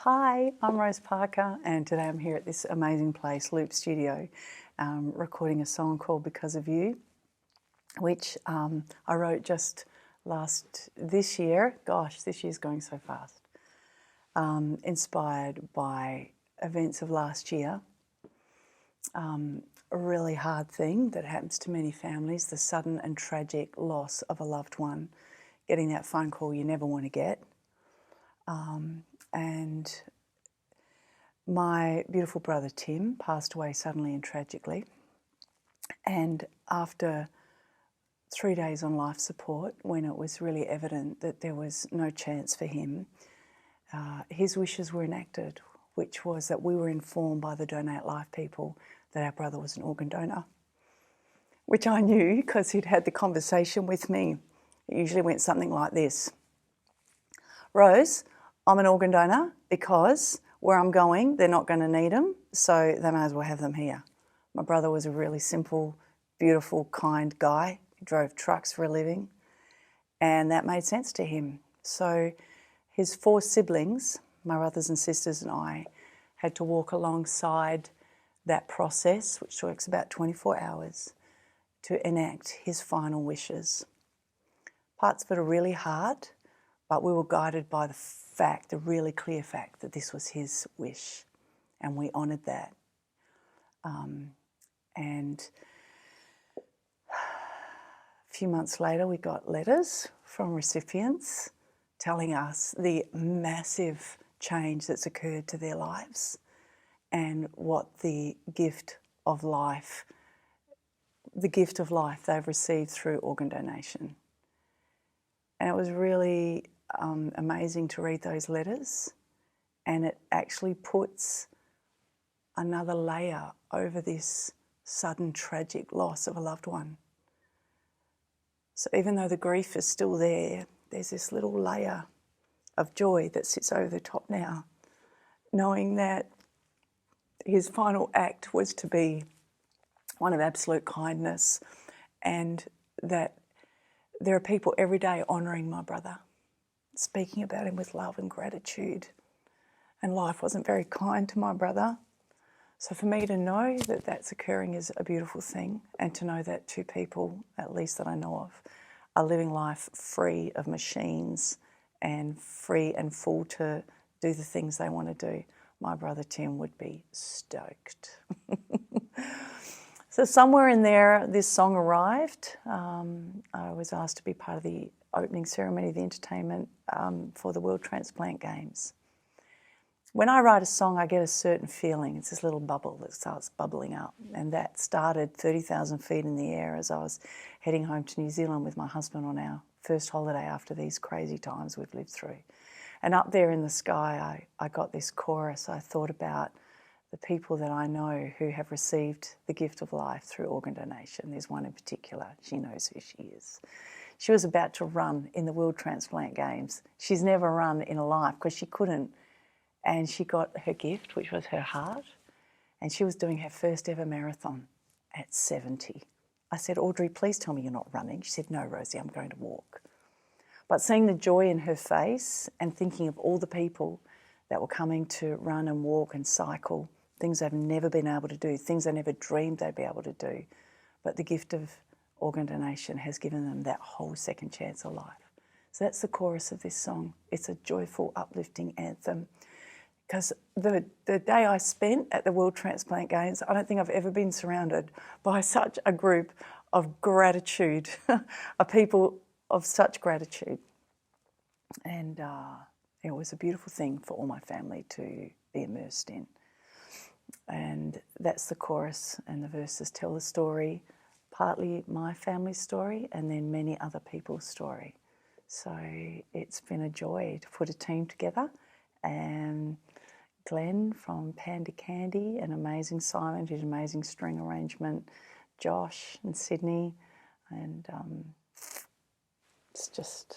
Hi, I'm Rose Parker, and today I'm here at this amazing place, Loop Studio, recording a song called Because of You, which I wrote just this year. Gosh, this year's going so fast. Inspired by events of last year. A really hard thing that happens to many families, the sudden and tragic loss of a loved one, getting that phone call you never want to get. And my beautiful brother Tim passed away suddenly and tragically. And after 3 days on life support, when it was really evident that there was no chance for him, his wishes were enacted, which was that we were informed by the Donate Life people that our brother was an organ donor, which I knew because he'd had the conversation with me. It usually went something like this: Rose, I'm an organ donor because where I'm going, they're not going to need them, so they may as well have them here. My brother was a really simple, beautiful, kind guy. He drove trucks for a living, and that made sense to him. So his 4 siblings, my brothers and sisters and I, had to walk alongside that process, which takes about 24 hours, to enact his final wishes. Parts of it are really hard, but we were guided by the really clear fact that this was his wish, and we honoured that. And a few months later, we got letters from recipients telling us the massive change that's occurred to their lives and what the gift of life they've received through organ donation. And it was really amazing to read those letters, and it actually puts another layer over this sudden tragic loss of a loved one. So even though the grief is still there, there's this little layer of joy that sits over the top now, knowing that his final act was to be one of absolute kindness, and that there are people every day honouring my brother, speaking about him with love and gratitude. And life wasn't very kind to my brother. So for me to know that that's occurring is a beautiful thing, and to know that 2 people, at least that I know of, are living life free of machines and free and full to do the things they want to do. My brother Tim would be stoked. So somewhere in there, this song arrived. I was asked to be part of the opening ceremony of the entertainment for the World Transplant Games. When I write a song, I get a certain feeling. It's this little bubble that starts bubbling up. And that started 30,000 feet in the air as I was heading home to New Zealand with my husband on our first holiday after these crazy times we've lived through. And up there in the sky, I got this chorus. I thought about the people that I know who have received the gift of life through organ donation. There's one in particular. She knows who she is. She was about to run in the World Transplant Games. She's never run in her life because she couldn't. And she got her gift, which was her heart. And she was doing her first ever marathon at 70. I said, Audrey, please tell me you're not running. She said, no, Rosie, I'm going to walk. But seeing the joy in her face and thinking of all the people that were coming to run and walk and cycle, things they've never been able to do, things they never dreamed they'd be able to do. But the gift of organ donation has given them that whole second chance of life. So that's the chorus of this song. It's a joyful, uplifting anthem. Because the day I spent at the World Transplant Games, I don't think I've ever been surrounded by such a group of gratitude, of people of such gratitude. And it was a beautiful thing for all my family to be immersed in. And that's the chorus, and the verses tell the story, partly my family's story and then many other people's story. So it's been a joy to put a team together, and Glenn from Panda Candy, an amazing Simon, did an amazing string arrangement, Josh and Sydney, and it's just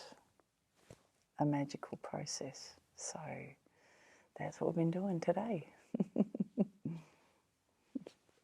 a magical process. So that's what we've been doing today.